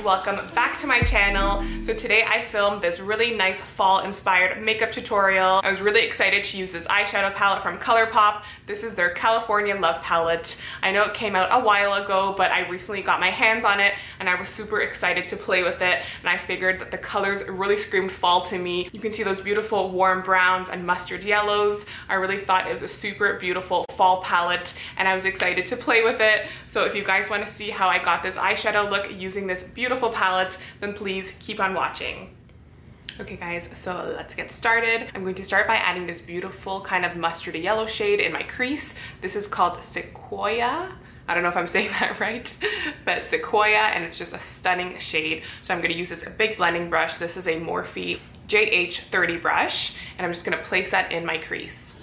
welcome back to my channel. So today I filmed this really nice fall inspired makeup tutorial. I was really excited to use this eyeshadow palette from ColourPop. This is their California Love palette. I know it came out a while ago, but I recently got my hands on it and I was super excited to play with it, and I figured that the colors really screamed fall to me. You can see those beautiful warm browns and mustard yellows. I really thought it was a super beautiful fall palette and I was excited to play with it. So if you guys want to see how I got this eyeshadow look using this beautiful palette, then please keep on watching. Okay guys, so let's get started. I'm going to start by adding this beautiful kind of mustardy yellow shade in my crease. This is called Sequoia. I don't know if I'm saying that right, but Sequoia, and it's just a stunning shade. So I'm going to use this big blending brush. This is a Morphe JH30 brush, and I'm just going to place that in my crease.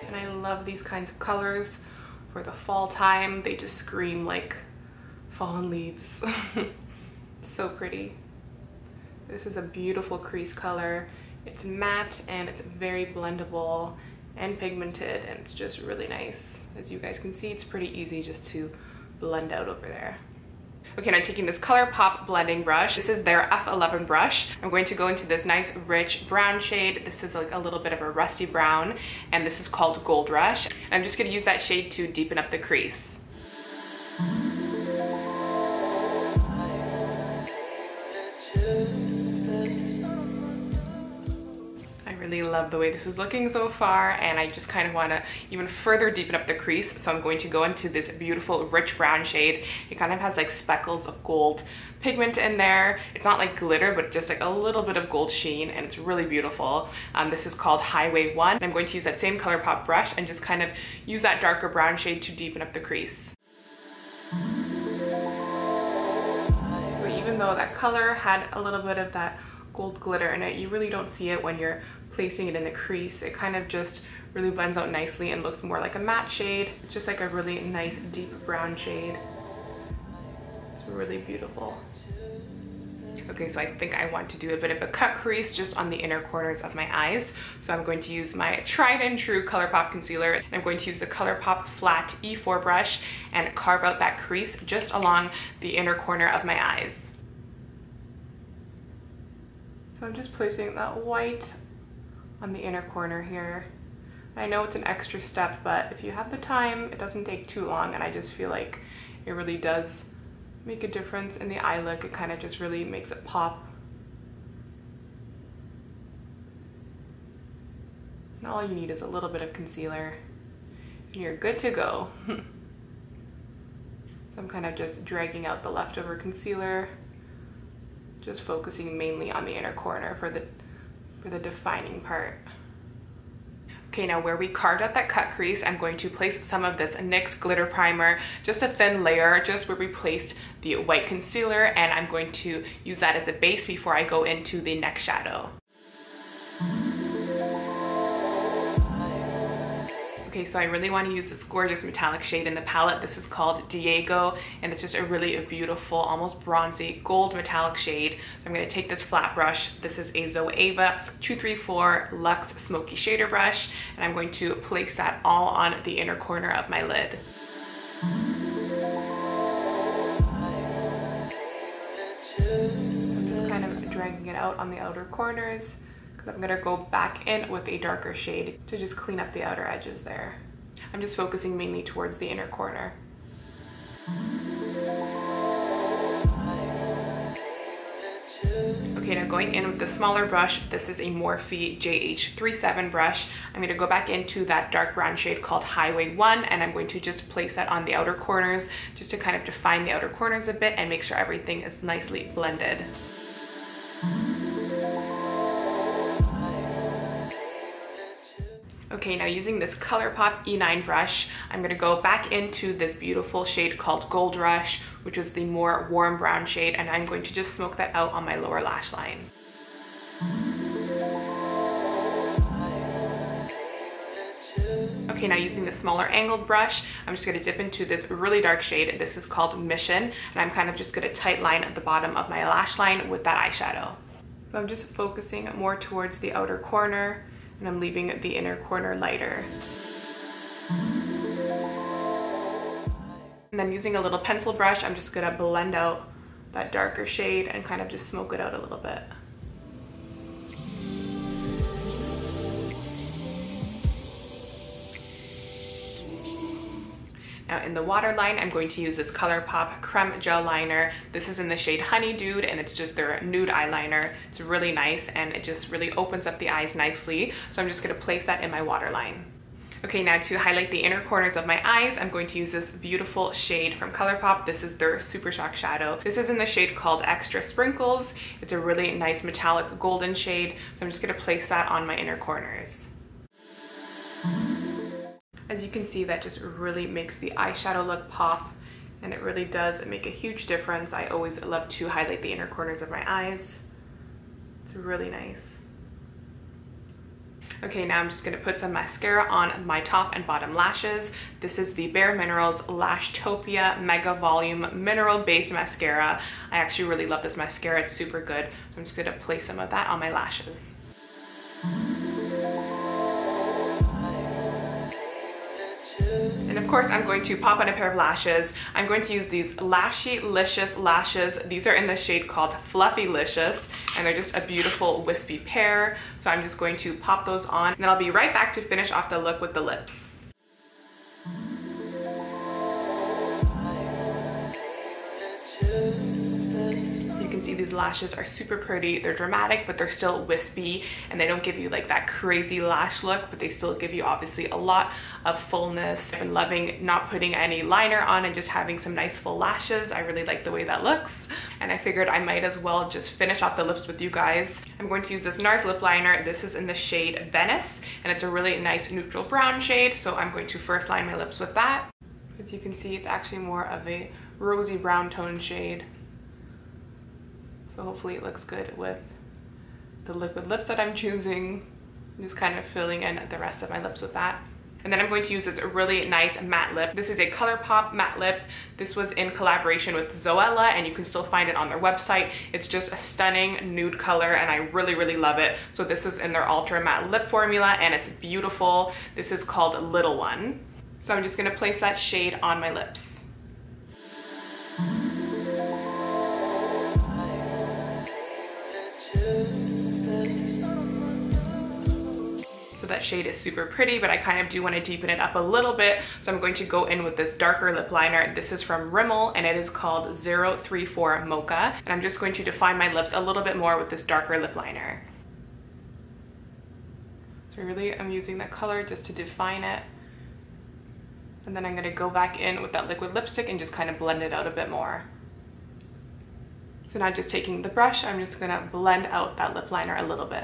And I love these kinds of colors for the fall time. They just scream like fallen leaves. So pretty. This is a beautiful crease color. It's matte and it's very blendable and pigmented, and it's just really nice. As you guys can see, it's pretty easy just to blend out over there. Okay, now taking this ColourPop blending brush, this is their F11 brush. I'm going to go into this nice rich brown shade. This is like a little bit of a rusty brown, and this is called Gold Rush. And I'm just gonna use that shade to deepen up the crease. I really love the way this is looking so far, and I just kind of want to even further deepen up the crease, so I'm going to go into this beautiful rich brown shade. It kind of has like speckles of gold pigment in there. It's not like glitter, but just like a little bit of gold sheen, and it's really beautiful. This is called Highway 1. I'm going to use that same ColourPop brush and just kind of use that darker brown shade to deepen up the crease. So even though that color had a little bit of that gold glitter in it, you really don't see it when you're placing it in the crease. It kind of just really blends out nicely and looks more like a matte shade. It's just like a really nice deep brown shade. It's really beautiful. Okay, so I think I want to do a bit of a cut crease just on the inner corners of my eyes. So I'm going to use my tried and true ColourPop concealer, and I'm going to use the ColourPop flat E4 brush and carve out that crease just along the inner corner of my eyes. So I'm just placing that white on the inner corner here. I know it's an extra step, but if you have the time, it doesn't take too long, and I just feel like it really does make a difference in the eye look. It kind of just really makes it pop. And all you need is a little bit of concealer and you're good to go. So I'm kind of just dragging out the leftover concealer, just focusing mainly on the inner corner for the defining part. Okay, now where we carved out that cut crease, I'm going to place some of this NYX glitter primer, just a thin layer, just where we placed the white concealer, and I'm going to use that as a base before I go into the neck shadow. Okay, so I really want to use this gorgeous metallic shade in the palette. This is called Diego, and it's just a really beautiful, almost bronzy gold metallic shade. So I'm going to take this flat brush. This is a Zoella 234 Luxe Smoky Shader brush, and I'm going to place that all on the inner corner of my lid. Just kind of dragging it out on the outer corners. I'm gonna go back in with a darker shade to just clean up the outer edges there. I'm just focusing mainly towards the inner corner. Okay, now going in with the smaller brush, this is a Morphe JH37 brush. I'm gonna go back into that dark brown shade called Highway 1, and I'm going to just place that on the outer corners just to kind of define the outer corners a bit and make sure everything is nicely blended. Okay, now using this ColourPop E9 brush, I'm gonna go back into this beautiful shade called Gold Rush, which is the more warm brown shade, and I'm going to just smoke that out on my lower lash line. Okay, now using the smaller angled brush, I'm just gonna dip into this really dark shade. This is called Mission, and I'm kind of just gonna tight line at the bottom of my lash line with that eyeshadow. So I'm just focusing more towards the outer corner, and I'm leaving the inner corner lighter. And then using a little pencil brush, I'm just gonna blend out that darker shade and kind of just smoke it out a little bit. Now in the waterline, I'm going to use this ColourPop Creme Gel Liner. This is in the shade Honeydude, and it's just their nude eyeliner. It's really nice, and it just really opens up the eyes nicely. So I'm just gonna place that in my waterline. Okay, now to highlight the inner corners of my eyes, I'm going to use this beautiful shade from ColourPop. This is their Super Shock Shadow. This is in the shade called Extra Sprinkles. It's a really nice metallic golden shade. So I'm just gonna place that on my inner corners. As you can see, that just really makes the eyeshadow look pop, and it really does make a huge difference. I always love to highlight the inner corners of my eyes. It's really nice. Okay, now I'm just gonna put some mascara on my top and bottom lashes. This is the BareMinerals Lashtopia Mega Volume Mineral Based Mascara. I actually really love this mascara, it's super good. So I'm just gonna place some of that on my lashes. And of course, I'm going to pop on a pair of lashes. I'm going to use these Lashylicious lashes. These are in the shade called Fluffylicious, and they're just a beautiful wispy pair. So I'm just going to pop those on, and then I'll be right back to finish off the look with the lips. See, these lashes are super pretty. They're dramatic, but they're still wispy, and they don't give you like that crazy lash look, but they still give you obviously a lot of fullness. I've been loving not putting any liner on and just having some nice full lashes. I really like the way that looks, and I figured I might as well just finish off the lips with you guys. I'm going to use this NARS lip liner. This is in the shade Venice, and it's a really nice neutral brown shade, so I'm going to first line my lips with that. As you can see, it's actually more of a rosy brown tone shade. So hopefully it looks good with the liquid lip that I'm choosing. I'm just kind of filling in the rest of my lips with that. And then I'm going to use this really nice matte lip. This is a ColourPop matte lip. This was in collaboration with Zoella, and you can still find it on their website. It's just a stunning nude color, and I really, really love it. So this is in their Ultra Matte Lip formula, and it's beautiful. This is called Little One. So I'm just gonna place that shade on my lips. So that shade is super pretty, but I kind of do want to deepen it up a little bit. So I'm going to go in with this darker lip liner. This is from Rimmel, and it is called 034 Mocha. And I'm just going to define my lips a little bit more with this darker lip liner. So really, I'm using that color just to define it. And then I'm going to go back in with that liquid lipstick and just kind of blend it out a bit more. So now just taking the brush, I'm just gonna blend out that lip liner a little bit.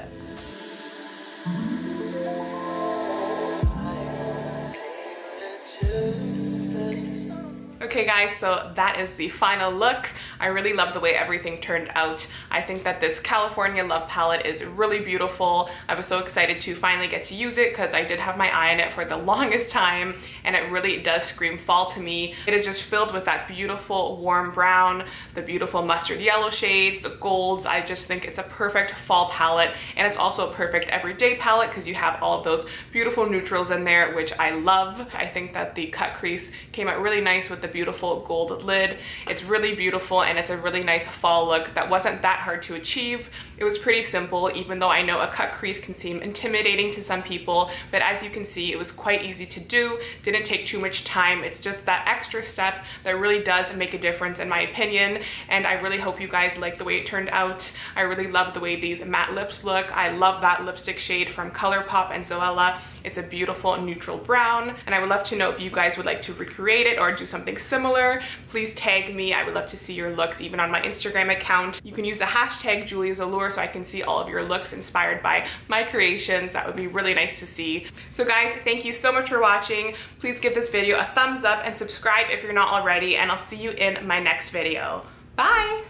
Okay guys, so that is the final look. I really love the way everything turned out. I think that this California Love palette is really beautiful. I was so excited to finally get to use it because I did have my eye on it for the longest time, and it really does scream fall to me. It is just filled with that beautiful warm brown, the beautiful mustard yellow shades, the golds. I just think it's a perfect fall palette, and it's also a perfect everyday palette because you have all of those beautiful neutrals in there, which I love. I think that the Cut-Crease came out really nice with the beautiful gold lid. It's really beautiful, and it's a really nice fall look that wasn't that hard to achieve. It was pretty simple, even though I know a cut crease can seem intimidating to some people, but as you can see, it was quite easy to do. Didn't take too much time. It's just that extra step that really does make a difference in my opinion, and I really hope you guys like the way it turned out. I really love the way these matte lips look. I love that lipstick shade from ColourPop and Zoella. It's a beautiful neutral brown, and I would love to know if you guys would like to recreate it or do something similar. Please tag me. I would love to see your looks even on my Instagram account. You can use the hashtag JULIASALLURE so I can see all of your looks inspired by my creations. That would be really nice to see. So guys, thank you so much for watching. Please give this video a thumbs up and subscribe if you're not already, and I'll see you in my next video. Bye!